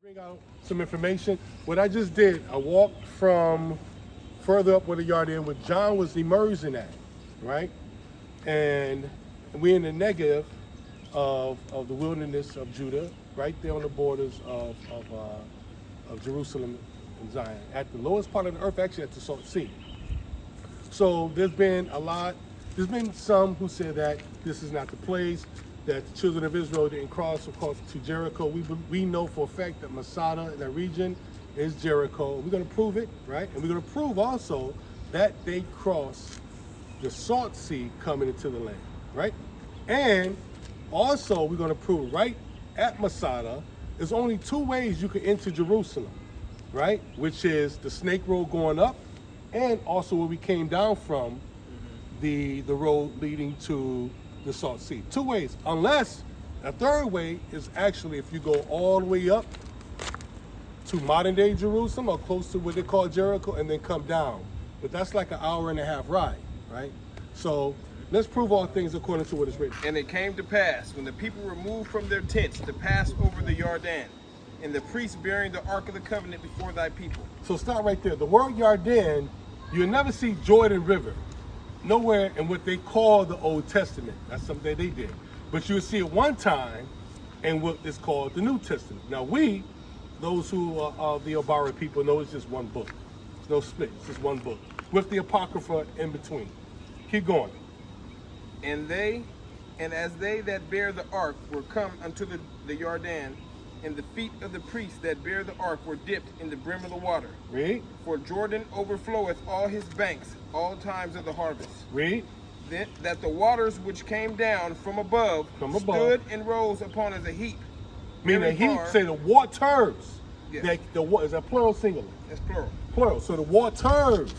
Bring out some information. What I just did, I walked from further up where the yard in, where John was immersing at, right? And we're in the Negev of the wilderness of Judah, right there on the borders of Jerusalem and Zion, at the lowest part of the earth, actually at the Salt Sea. So there's been some who said that this is not the place, that the children of Israel didn't cross across to Jericho. We know for a fact that Masada in that region is Jericho. We're going to prove it, right? And we're going to prove also that they crossed the Salt Sea coming into the land, right? And also we're going to prove right at Masada, there's only two ways you can enter Jerusalem, right? Which is the snake road going up, and also where we came down from, the road leading to the Salt Sea. Two ways, unless a third way is actually if you go all the way up to modern day Jerusalem or close to what they call Jericho and then come down. But that's like an hour and a half ride, right? So let's prove all things according to what is written. And it came to pass, when the people removed from their tents to pass over the Jordan, and the priests bearing the Ark of the Covenant before thy people. So start right there. The word Jordan, you'll never see Jordan River nowhere in what they call the Old Testament. That's something they did. But you'll see it one time in what is called the New Testament. Now those who are the Obara people, know it's just one book. There's no split, it's just one book, with the Apocrypha in between. Keep going. And as they that bear the ark were come unto the Jordan, and the feet of the priests that bear the ark were dipped in the brim of the water. Read. For Jordan overfloweth all his banks all times of the harvest. Read. That the waters which came down from above stood and rose upon as a heap. Meaning a heap, say the waters. Yes. Is that plural, singular? That's plural. Plural. So the waters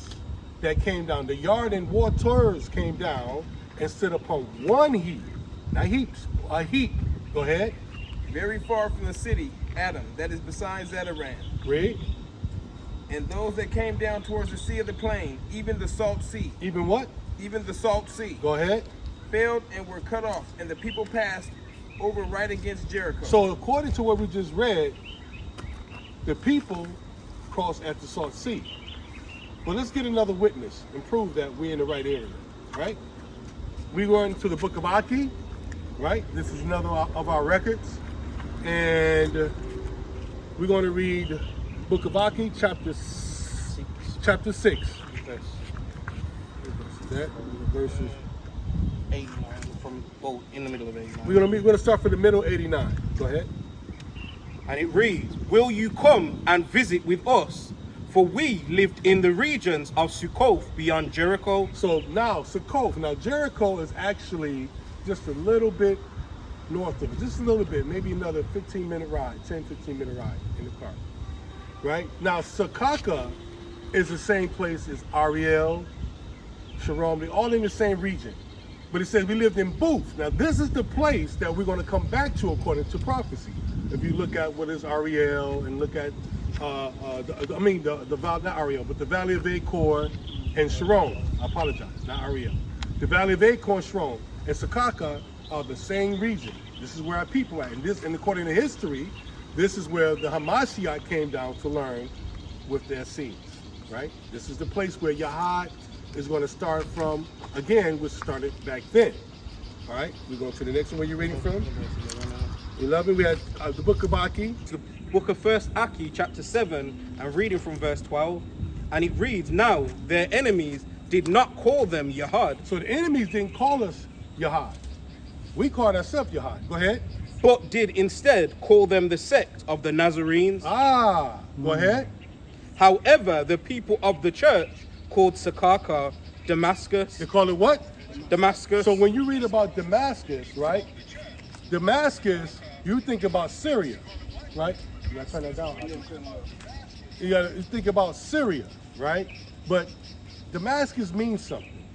that came down, the Jordan waters came down and stood upon one heap. Not heaps, a heap. Go ahead. Very far from the city, Adam, that is beside Zadaran. Read. And those that came down towards the sea of the plain, even the Salt Sea. Even what? Even the Salt Sea. Go ahead. Failed and were cut off, and the people passed over right against Jericho. So according to what we just read, the people crossed at the Salt Sea. But let's get another witness and prove that we're in the right area, right? We go into the book of Aki, right? This is another of our records. And we're going to read book of Aki, chapter 6. Yes. That verses 89 from in the middle of 89. We're going to start from the middle, 89. Go ahead. And it reads, will you come and visit with us? For we lived in the regions of Sukkoth beyond Jericho. So now Sukkoth. Now Jericho is actually just a little bit north of it, just a little bit, maybe another 15-minute ride, 10-15-minute ride in the car, right? Now Sakaka is the same place as Ariel, Sharon, they all in the same region. But it says we lived in Booth. Now this is the place that we're going to come back to according to prophecy. If you look at what is Ariel and look at, not Ariel, but the Valley of Achor and Sharon. I apologize, not Ariel. The Valley of Achor and Sharon and Sakaka are the same region. This is where our people are at. And according to history, this is where the Hamashiach came down to learn with their scenes, right? This is the place where Yahad is going to start from, again, which started back then. All right, we go to the next one. Where you reading from? 11, we had the book of Aki. The book of 1 Aki, chapter 7, and reading from verse 12. And it reads, now their enemies did not call them Yahad. So the enemies didn't call us Yahad. We called ourselves Yahad. Go ahead. But did instead call them the sect of the Nazarenes. Go ahead. However, the people of the church called Sakaka Damascus. They call it what? Damascus. So when you read about Damascus, right? Damascus, you think about Syria, right? You gotta turn that down. You gotta think about Syria, right? But Damascus means something.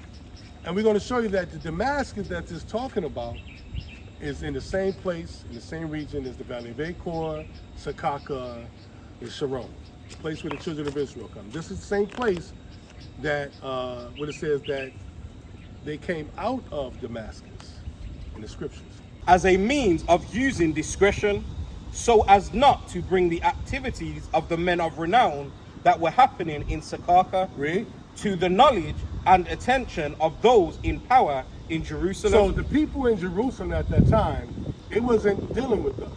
And we're going to show you that the Damascus that it's talking about is in the same place, in the same region as the Valley of Achor, Sakaka, and Sharon, the place where the children of Israel come. This is the same place that, what it says that they came out of Damascus in the scriptures. As a means of using discretion, so as not to bring the activities of the men of renown that were happening in Sakaka Read. to the knowledge and attention of those in power in Jerusalem. So the people in Jerusalem at that time, it wasn't dealing with us.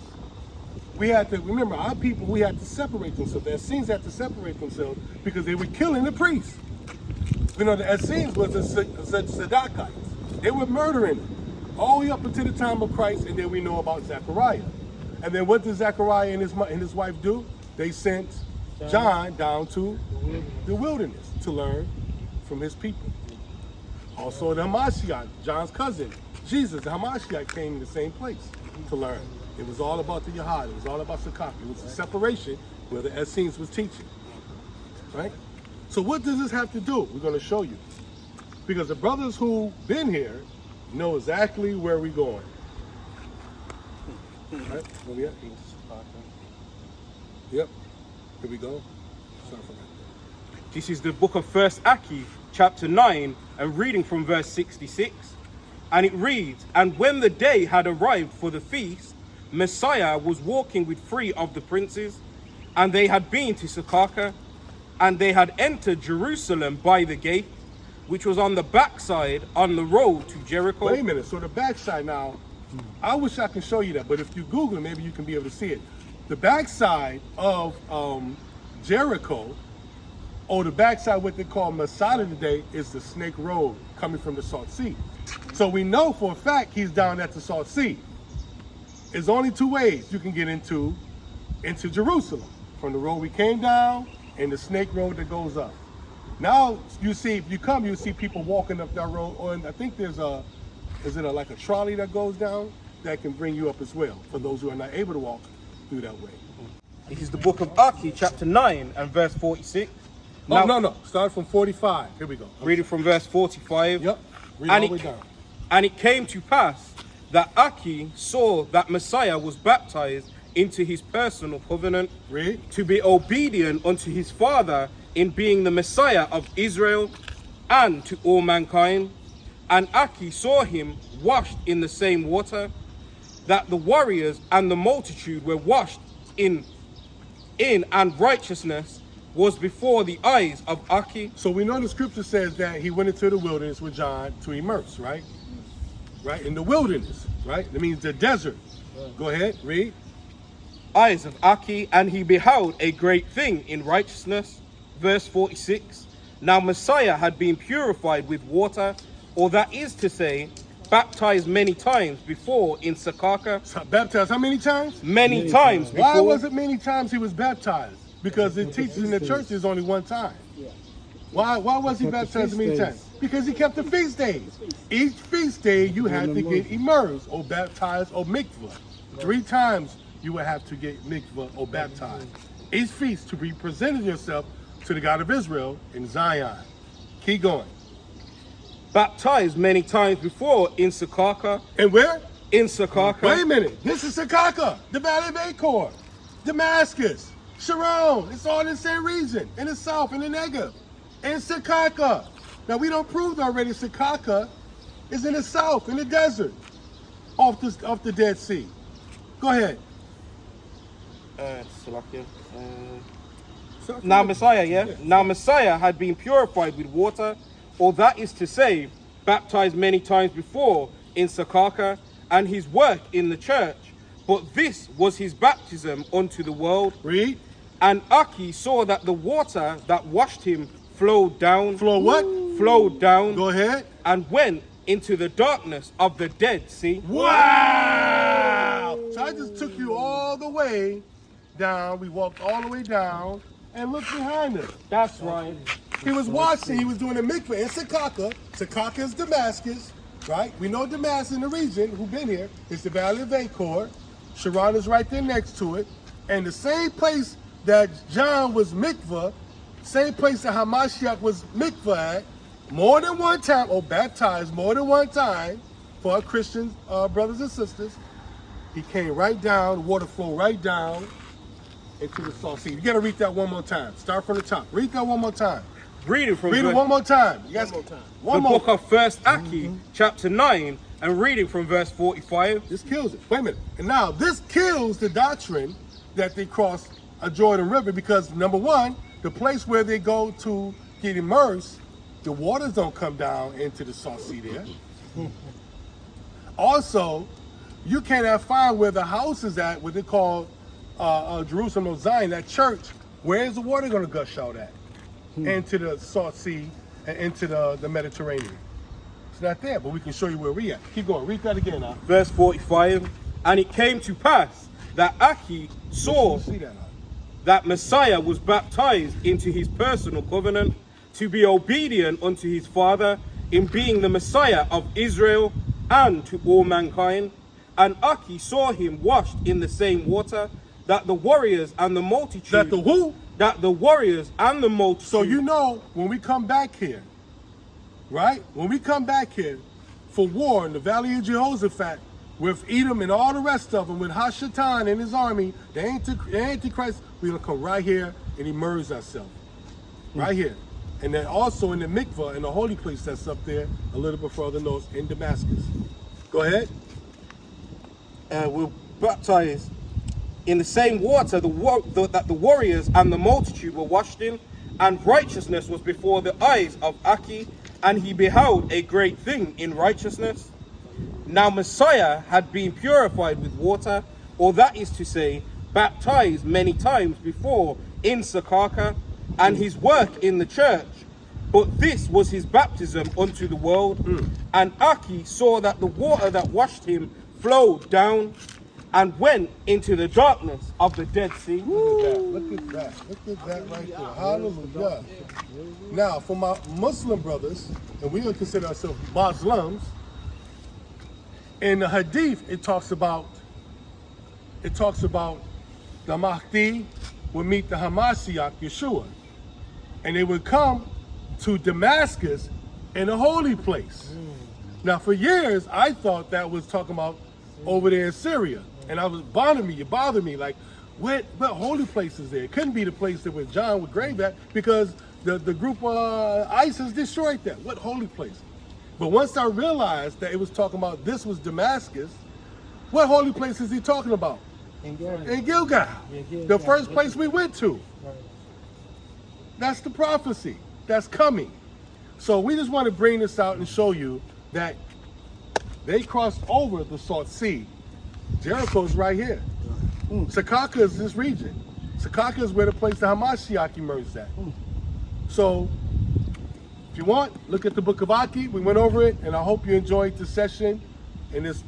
We had to, remember, our people, we had to separate themselves. The Essenes had to separate themselves because they were killing the priests. You know, the Essenes was the Saddocites. They were murdering them all the way up until the time of Christ, and then we know about Zechariah. And then what did Zechariah and his wife do? They sent John down to the wilderness to learn from his people. Also the Hamashiach, John's cousin, Jesus, the Hamashiach came in the same place to learn. It was all about the Yahad, it was all about Sakak. It was the separation where the Essenes was teaching, right? So what does this have to do? We're going to show you. Because the brothers who been here know exactly where we're going. Right? Where we at? Yep. Here we go. Start from right there. This is the book of 1 Aki, chapter 9, and reading from verse 66. And it reads, And when the day had arrived for the feast, Messiah was walking with 3 of the princes, and they had been to Sakaka, and they had entered Jerusalem by the gate, which was on the backside on the road to Jericho. Wait a minute. So the backside now, I wish I could show you that, but if you Google it, maybe you can be able to see it. The backside of Jericho, or the backside, what they call Masada today, is the Snake Road coming from the Salt Sea. So we know for a fact he's down at the Salt Sea. There's only 2 ways you can get into Jerusalem. From the road we came down and the Snake Road that goes up. Now you see, if you come, you see people walking up that road, or I think there's like a trolley that goes down that can bring you up as well, for those who are not able to walk through that way. This is the book of Aki, chapter 9, and verse 46. Oh, no. Start from 45. Here we go. Reading from verse 45. Yep. Read all the way down. And it came to pass that Aki saw that Messiah was baptized into his personal covenant, Read. to be obedient unto his father in being the Messiah of Israel and to all mankind. And Aki saw him washed in the same water, that the warriors and the multitude were washed in and righteousness was before the eyes of Aki. So we know the scripture says that he went into the wilderness with John to immerse, right? Right? In the wilderness, right? That means the desert. Go ahead, read. Eyes of Aki, and he beheld a great thing in righteousness. Verse 46. Now Messiah had been purified with water, or that is to say, baptized many times before in Sakaka. So baptized how many times? Many times before. Why was it many times he was baptized? Because it teaches in the church there's only one time. Why was he baptized many times? Because he kept the feast days. Each feast day you had to get immersed or baptized or mikvah. 3 times you would have to get mikvah or baptized. Each feast to represent yourself to the God of Israel in Zion. Keep going. Baptized many times before in Sakaka. And where? In Sakaka. Wait a minute. This is Sakaka, the Valley of Achor, Damascus, Sharon. It's all in the same region, in the south, in the Negev, in Sakaka. Now we don't prove already Sakaka is in the south, in the desert, off the Dead Sea. Go ahead. Now Messiah, yeah? Now Messiah had been purified with water, or that is to say, baptized many times before in Sakaka, and his work in the church. But this was his baptism unto the world. Read. And Aki saw that the water that washed him flowed down. Flow what? Flowed down. Go ahead. And went into the darkness of the Dead Sea. Wow! So I just took you all the way down. We walked all the way down and look behind us. That's right. He was watching, he was doing a mikveh in Sakaka. Sakaka is Damascus, right? We know Damascus in the region, who've been here. It's the Valley of Acor. Sharon is right there next to it. And the same place that John was mikveh, same place that Hamashiach was mikveh at, more than one time, or baptized more than one time for our Christian brothers and sisters. He came right down, water flowed right down into the salt sea. You gotta read that one more time. Start from the top. Read that one more time. Read it one more time. You guys, One more time. One the more. book of First Aki, chapter 9, and reading from verse 45. This kills it. Wait a minute. And now this kills the doctrine that they cross a Jordan River because number one, the place where they go to get immersed, the waters don't come down into the salt sea there. Also, you cannot find where the house is at, what they call Jerusalem of Zion, that church. Where is the water going to gush out at? Into the salt sea and into the Mediterranean. It's not there, but we can show you where we at. Keep going. Read that again now. Verse 45. And it came to pass that Aki saw See that now. that Messiah was baptized into his personal covenant to be obedient unto his father in being the Messiah of Israel and to all mankind. And Aki saw him washed in the same water that the warriors and the multitude. That the who? That the warriors and the multitude. So you know, when we come back here, right? When we come back here for war in the Valley of Jehoshaphat, with Edom and all the rest of them, with Hashatan and his army, the Antichrist, we're going to come right here and immerse ourselves. Right here. And then also in the mikveh, in the holy place that's up there, a little bit further north in Damascus. Go ahead. Were baptized in the same water that the warriors and the multitude were washed in, and righteousness was before the eyes of Aki, and he beheld a great thing in righteousness. Now Messiah had been purified with water, or that is to say, baptized many times before in Sakaka, and his work in the church. But this was his baptism unto the world. And Aki saw that the water that washed him flowed down and went into the darkness of the Dead Sea. Look at that. Look at that right there. Hallelujah. Now, for my Muslim brothers, and we don't consider ourselves Muslims, in the Hadith, it talks about the Mahdi would meet the Hamashiach, Yeshua, and they would come to Damascus in a holy place. Now, for years, I thought that was talking about over there in Syria, and I was bothering me, like, what holy place is there? It couldn't be the place that where John would grave at, because the group ISIS destroyed that. What holy place? But once I realized that it was talking about this was Damascus, what holy place is he talking about? In Gilgal. The first place we went to. That's the prophecy that's coming. So we just want to bring this out and show you that they crossed over the Salt Sea. Jericho's right here. Sakaka is this region. Sakaka is where the place the Hamashiach emerged at. So if you want, look at the book of Aki. We went over it, and I hope you enjoyed this session and this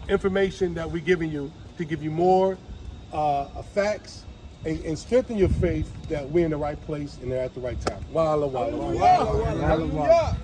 information that we're giving you to give you more facts and strengthen your faith that we're in the right place and they're at the right time. Walla, walla, walla, walla, walla.